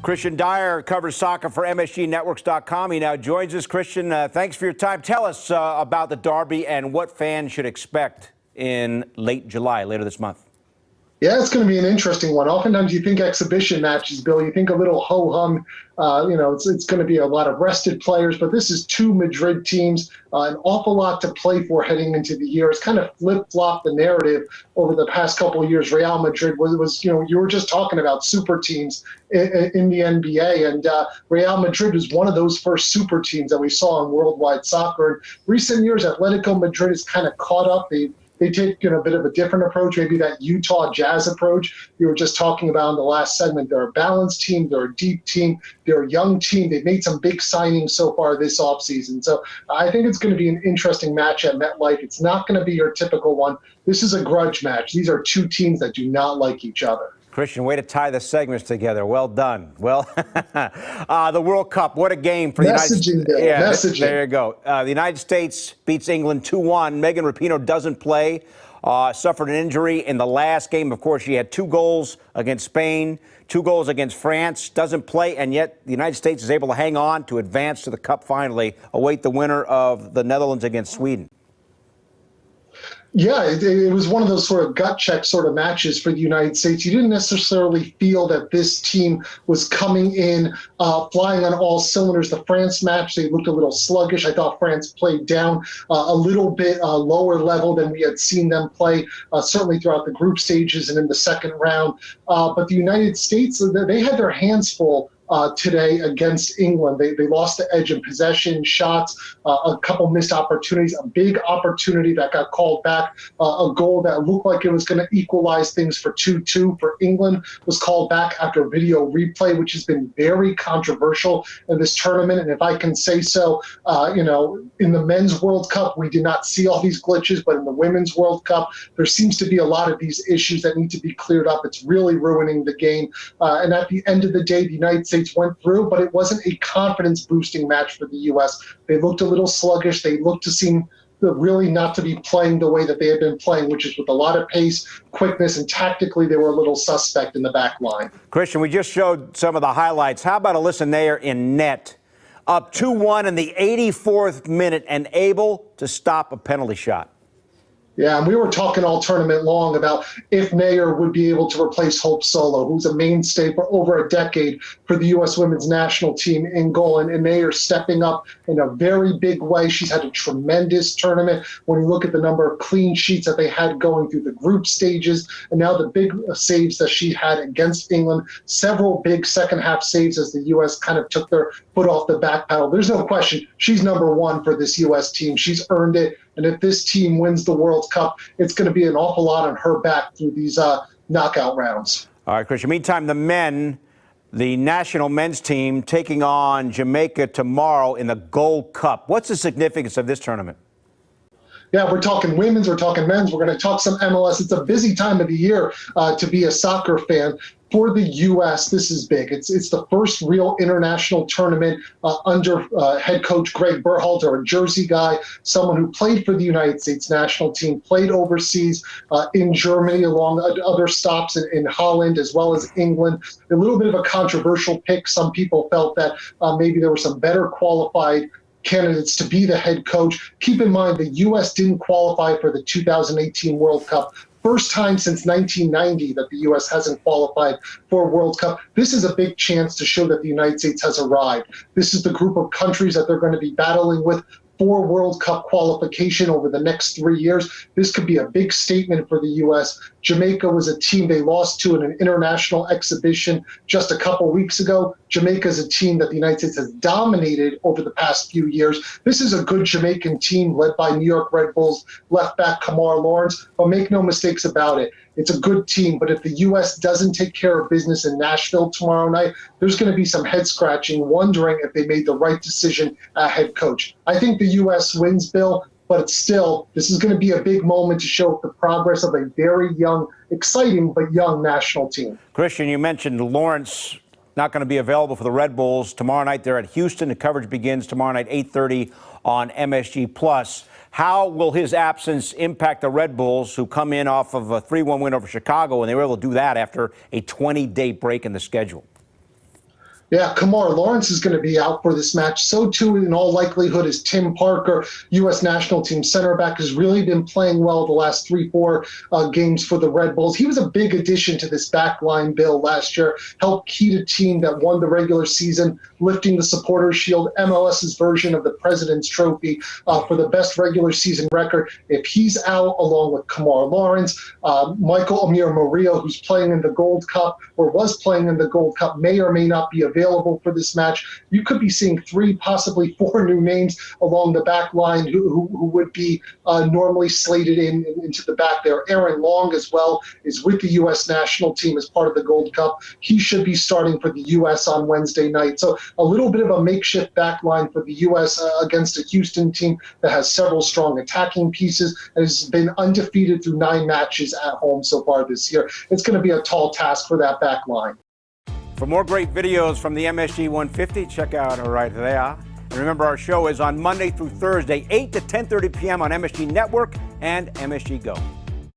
Kristian Dyer covers soccer for MSGnetworks.com. He now joins us. Kristian, thanks for your time. Tell us about the derby and what fans should expect in late July, later this month. Yeah, it's going to be an interesting one. Oftentimes you think exhibition matches, Bill. You think a little ho-hum. It's going to be a lot of rested players, but this is two Madrid teams, an awful lot to play for heading into the year. It's kind of flip-flopped the narrative over the past couple of years. Real Madrid was you were just talking about super teams in the NBA, and Real Madrid was one of those first super teams that we saw in worldwide soccer. In recent years, Atletico Madrid has kind of caught up. They take a bit of a different approach, maybe that Utah Jazz approach you were just talking about in the last segment. They're a balanced team. They're a deep team. They're a young team. They've made some big signings so far this offseason. So I think it's going to be an interesting match at MetLife. It's not going to be your typical one. This is a grudge match. These are two teams that do not like each other. Kristian, way to tie the segments together. Well done. Well, the World Cup, what a game for the United States. Yeah, messaging. There you go. The United States beats England 2-1. Megan Rapinoe doesn't play, suffered an injury in the last game. Of course, she had 2 goals against Spain, 2 goals against France, doesn't play, and yet the United States is able to hang on to advance to the Cup finally, await the winner of the Netherlands against Sweden. Yeah, it was one of those sort of gut check sort of matches for the United States. You didn't necessarily feel that this team was coming in flying on all cylinders. The France match, they looked a little sluggish. I thought France played down a little bit lower level than we had seen them play, certainly throughout the group stages and in the second round. But the United States, they had their hands full today against England. They lost the edge in possession, shots, a couple missed opportunities, a big opportunity that got called back, a goal that looked like it was going to equalize things for 2-2 for England was called back after video replay, which has been very controversial in this tournament. And if I can say so, in the Men's World Cup, we did not see all these glitches, but in the Women's World Cup, there seems to be a lot of these issues that need to be cleared up. It's really ruining the game. And at the end of the day, the United States went through, but it wasn't a confidence-boosting match for the U.S. They looked a little sluggish. They looked to seem really not to be playing the way that they had been playing, which is with a lot of pace, quickness, and tactically they were a little suspect in the back line. Kristian, we just showed some of the highlights. How about Alyssa Nair in net, up 2-1 in the 84th minute and able to stop a penalty shot? Yeah, and we were talking all tournament long about if Nair would be able to replace Hope Solo, who's a mainstay for over a decade for the U.S. women's national team in goal. And Nair stepping up in a very big way. She's had a tremendous tournament. When you look at the number of clean sheets that they had going through the group stages, and now the big saves that she had against England, several big second-half saves as the U.S. kind of took their foot off the back pedal. There's no question she's number one for this U.S. team. She's earned it. And if this team wins the World Cup, it's going to be an awful lot on her back through these knockout rounds. All right, Kristian. Meantime, the national men's team taking on Jamaica tomorrow in the Gold Cup. What's the significance of this tournament? Yeah, we're talking women's, we're talking men's, we're going to talk some MLS. It's a busy time of the year to be a soccer fan. For the U.S., this is big. It's the first real international tournament under head coach Greg Berhalter, a Jersey guy, someone who played for the United States national team, played overseas in Germany, along other stops in Holland, as well as England. A little bit of a controversial pick. Some people felt that maybe there were some better qualified candidates to be the head coach. Keep in mind, the U.S. didn't qualify for the 2018 World Cup. First time since 1990 that the U.S. hasn't qualified for a World Cup. This is a big chance to show that the United States has arrived. This is the group of countries that they're going to be battling with for World Cup qualification over the next 3 years. This could be a big statement for the U.S. Jamaica was a team they lost to in an international exhibition just a couple weeks ago. Jamaica is a team that the United States has dominated over the past few years. This is a good Jamaican team led by New York Red Bulls left back Kamar Lawrence, but make no mistakes about it. It's a good team, but if the U.S. doesn't take care of business in Nashville tomorrow night, there's going to be some head scratching, wondering if they made the right decision at head coach. I think the U.S. wins, Bill, but it's still, this is going to be a big moment to show the progress of a very young, exciting, but young national team. Kristian, you mentioned Lawrence not going to be available for the Red Bulls. Tomorrow night they're at Houston. The coverage begins tomorrow night, 8:30 on MSG+. How will his absence impact the Red Bulls, who come in off of a 3-1 win over Chicago, and they were able to do that after a 20-day break in the schedule? Yeah, Kamar Lawrence is going to be out for this match. So too, in all likelihood, is Tim Parker, U.S. national team center back, who's really been playing well the last 3-4 games for the Red Bulls. He was a big addition to this back line, Bill, last year. Helped key a team that won the regular season, lifting the Supporters Shield, MLS's version of the President's Trophy, for the best regular season record. If he's out, along with Kamar Lawrence, Michael Amir Murillo, who's playing in the Gold Cup or was playing in the Gold Cup, may or may not be available for this match. You could be seeing 3, possibly 4 new names along the back line who would be normally slated into the back there. Aaron Long as well is with the U.S. national team as part of the Gold Cup. He should be starting for the U.S. on Wednesday night. So a little bit of a makeshift back line for the U.S. Against a Houston team that has several strong attacking pieces and has been undefeated through 9 matches at home so far this year. It's going to be a tall task for that back line. For more great videos from the MSG 150, check out right there. And remember, our show is on Monday through Thursday, 8 to 10:30 p.m. on MSG Network and MSG Go.